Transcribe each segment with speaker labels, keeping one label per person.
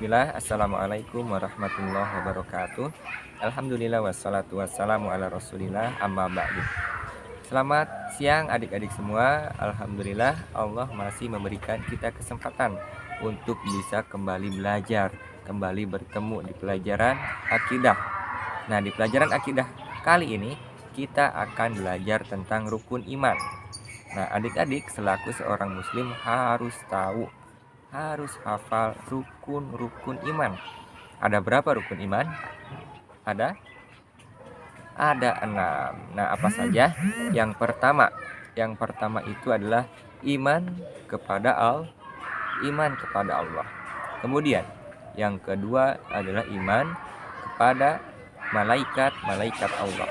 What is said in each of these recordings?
Speaker 1: Bismillah, Assalamualaikum warahmatullahi wabarakatuh. Alhamdulillah wassalatu wassalamu ala rasulillah amma ba'du. Selamat siang adik-adik semua. Alhamdulillah Allah masih memberikan kita kesempatan untuk bisa kembali belajar, kembali bertemu di pelajaran akidah. Nah, di pelajaran akidah kali ini kita akan belajar tentang rukun iman. Nah, adik-adik selaku seorang muslim harus tahu, harus hafal rukun-rukun iman. Ada berapa rukun iman? Ada? Ada 6. Nah, apa saja? Yang pertama itu adalah iman kepada Allah. Kemudian, yang kedua adalah iman kepada malaikat-malaikat Allah.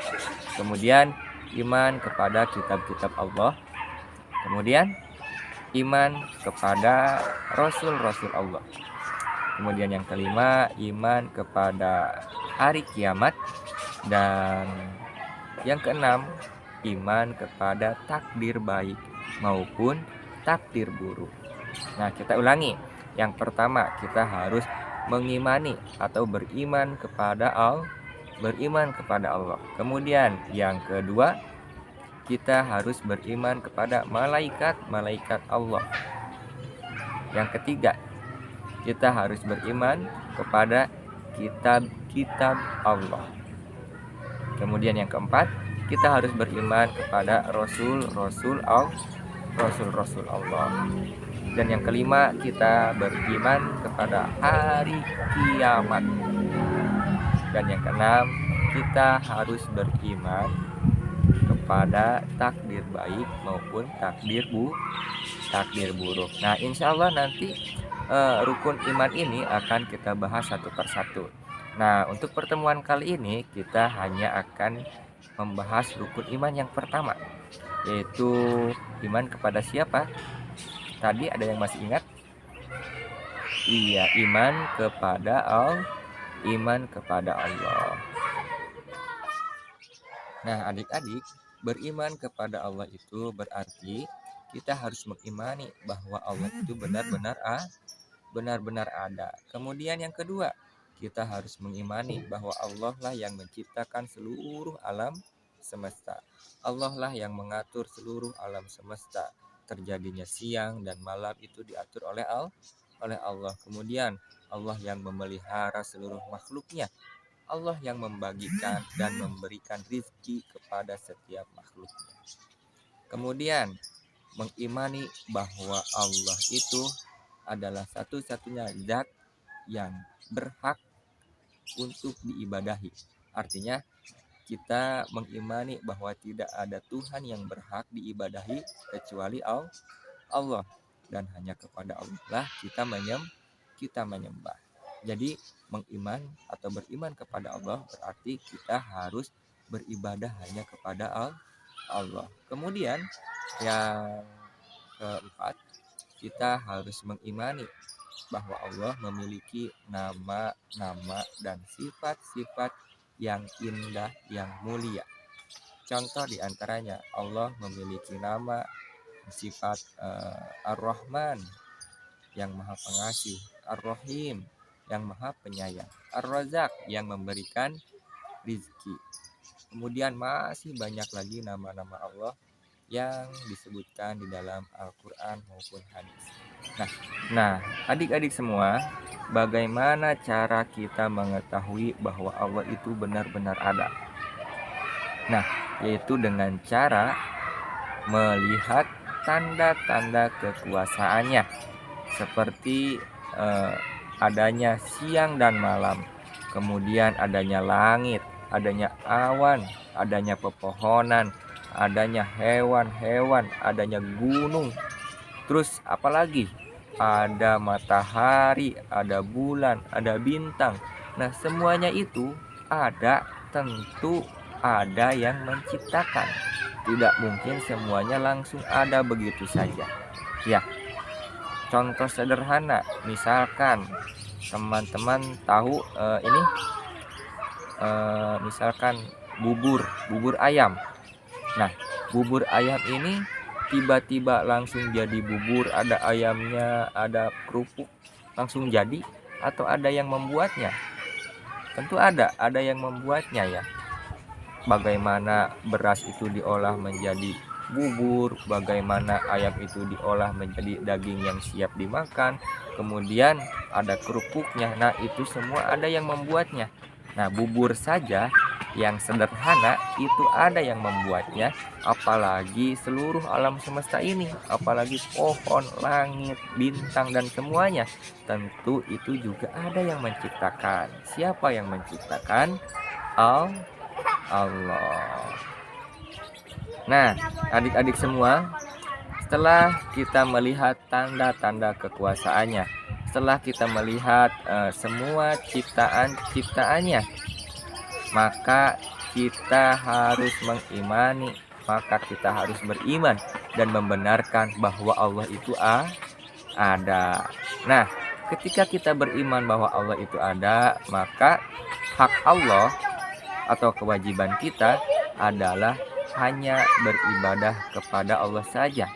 Speaker 1: Kemudian, iman kepada kitab-kitab Allah. Kemudian, iman kepada rasul-rasul Allah. Kemudian yang kelima, iman kepada hari kiamat. Dan yang keenam, iman kepada takdir baik maupun takdir buruk. Nah, kita ulangi. Yang pertama, kita harus mengimani atau beriman kepada Allah. Kemudian yang kedua, kita harus beriman kepada malaikat-malaikat Allah. Yang ketiga, kita harus beriman kepada kitab-kitab Allah. Kemudian yang keempat, kita harus beriman kepada rasul-rasul Allah. Dan yang kelima, kita beriman kepada hari kiamat. Dan yang keenam, kita harus beriman kepada takdir baik maupun takdir buruk. Nah, insya Allah nanti rukun iman ini akan kita bahas satu persatu. Nah, untuk pertemuan kali ini kita hanya akan membahas rukun iman yang pertama, yaitu iman kepada siapa? Tadi ada yang masih ingat? Iya, iman kepada Allah. Nah, adik-adik, beriman kepada Allah itu berarti kita harus mengimani bahwa Allah itu benar-benar ada. Kemudian yang kedua, kita harus mengimani bahwa Allah lah yang menciptakan seluruh alam semesta. Allah lah yang mengatur seluruh alam semesta. Terjadinya siang dan malam itu diatur oleh Allah. Kemudian Allah yang memelihara seluruh makhluknya. Allah yang membagikan dan memberikan rizki kepada setiap makhluknya. Kemudian mengimani bahwa Allah itu adalah satu-satunya zat yang berhak untuk diibadahi. Artinya kita mengimani bahwa tidak ada Tuhan yang berhak diibadahi kecuali Allah, dan hanya kepada Allah lah kita menyembah. Jadi beriman kepada Allah berarti kita harus beribadah hanya kepada Allah. Kemudian yang keempat, kita harus mengimani bahwa Allah memiliki nama-nama dan sifat-sifat yang indah, yang mulia. Contoh diantaranya, Allah memiliki nama sifat Ar-Rahman yang maha pengasih, Ar-Rahim yang maha penyayang, Ar-Razak yang memberikan rizki. Kemudian masih banyak lagi nama-nama Allah yang disebutkan di dalam Al-Quran maupun hadis. Nah, adik-adik semua, bagaimana cara kita mengetahui bahwa Allah itu benar-benar ada? Nah, yaitu dengan cara melihat tanda-tanda kekuasaannya, seperti adanya siang dan malam, kemudian adanya langit, adanya awan, adanya pepohonan, adanya hewan-hewan, adanya gunung. Terus apalagi? Ada matahari, ada bulan, ada bintang. Nah, semuanya itu tentu ada yang menciptakan. Tidak mungkin semuanya langsung ada begitu saja. Ya, contoh sederhana, misalkan teman-teman tahu misalkan bubur ayam. Nah, bubur ayam ini tiba-tiba langsung jadi bubur, ada ayamnya, ada kerupuk, langsung jadi? atau ada yang membuatnya? Tentu ada yang membuatnya ya. Bagaimana beras itu diolah menjadi bubur, bagaimana ayam itu diolah menjadi daging yang siap dimakan, kemudian ada kerupuknya. Nah, itu semua ada yang membuatnya. Nah, bubur saja yang sederhana itu ada yang membuatnya, apalagi seluruh alam semesta ini, apalagi pohon, langit, bintang dan semuanya. Tentu itu juga ada yang menciptakan. Siapa yang menciptakan? Allah. Nah, adik-adik semua, setelah kita melihat tanda-tanda kekuasaannya, setelah kita melihat semua ciptaan-ciptaannya, maka kita harus mengimani, maka kita harus beriman dan membenarkan bahwa Allah itu ada. Nah, ketika kita beriman bahwa Allah itu ada, maka hak Allah atau kewajiban kita adalah hanya beribadah kepada Allah saja.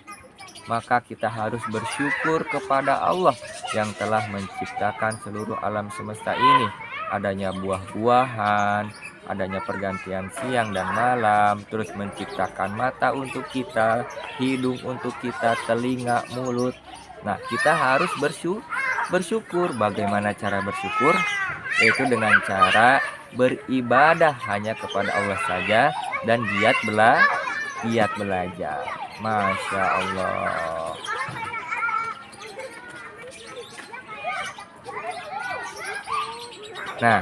Speaker 1: Maka kita harus bersyukur kepada Allah yang telah menciptakan seluruh alam semesta ini. Adanya buah-buahan, adanya pergantian siang dan malam, terus menciptakan mata untuk kita, hidung untuk kita, telinga, mulut. Nah, kita harus bersyukur. Bagaimana cara bersyukur? Yaitu dengan cara beribadah hanya kepada Allah saja dan giat belajar. Masya Allah. Nah,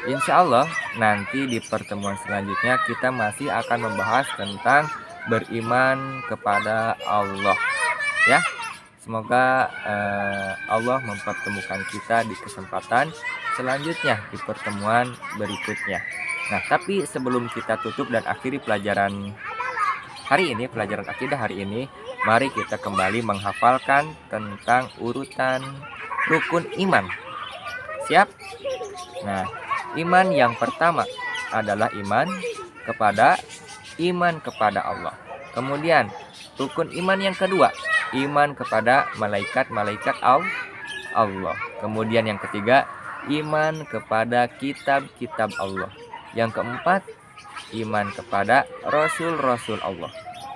Speaker 1: insya Allah nanti di pertemuan selanjutnya kita masih akan membahas tentang beriman kepada Allah. Ya, semoga Allah mempertemukan kita di kesempatan selanjutnya di pertemuan berikutnya. Nah, tapi sebelum kita tutup dan akhiri pelajaran hari ini, pelajaran akidah hari ini, mari kita kembali menghafalkan tentang urutan rukun iman. Siap? Nah, iman yang pertama adalah iman kepada Allah. Kemudian, rukun iman yang kedua, iman kepada malaikat-malaikat Allah. Kemudian yang ketiga, iman kepada kitab-kitab Allah. Yang keempat, iman kepada rasul-rasul Allah.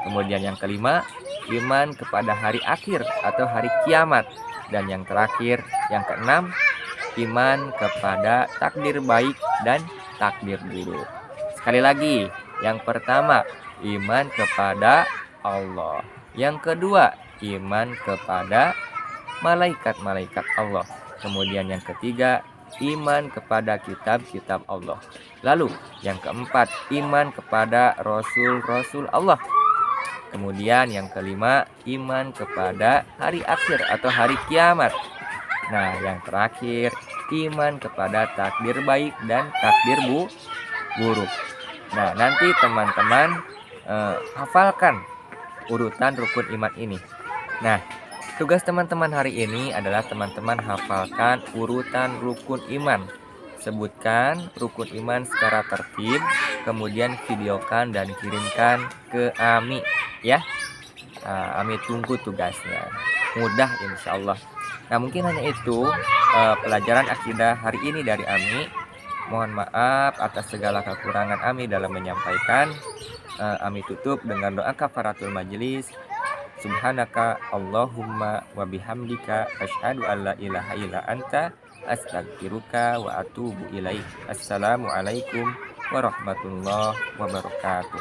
Speaker 1: Kemudian yang kelima, iman kepada hari akhir atau hari kiamat. Dan yang terakhir, yang keenam, iman kepada takdir baik dan takdir buruk. Sekali lagi, yang pertama, iman kepada Allah. Yang kedua, iman kepada malaikat-malaikat Allah. Kemudian yang ketiga, iman kepada kitab-kitab Allah. Lalu yang keempat, iman kepada rasul-rasul Allah. Kemudian yang kelima, iman kepada hari akhir atau hari kiamat. Nah, yang terakhir, iman kepada takdir baik dan takdir buruk. Nah, nanti teman-teman hafalkan urutan rukun iman ini. Nah, tugas teman-teman hari ini adalah teman-teman hafalkan urutan rukun iman. Sebutkan rukun iman secara tertib, kemudian videokan dan kirimkan ke Ami ya. Ami tunggu tugasnya. Mudah insya Allah. Nah, mungkin hanya itu pelajaran akidah hari ini dari Ami. Mohon maaf atas segala kekurangan Ami dalam menyampaikan. Ami tutup dengan doa kafaratul majelis. Subhanaka Allahumma wa bihamdika asyhadu an la ilaha illa anta astaghfiruka wa atubu ilaik. Assalamualaikum warahmatullahi wabarakatuh.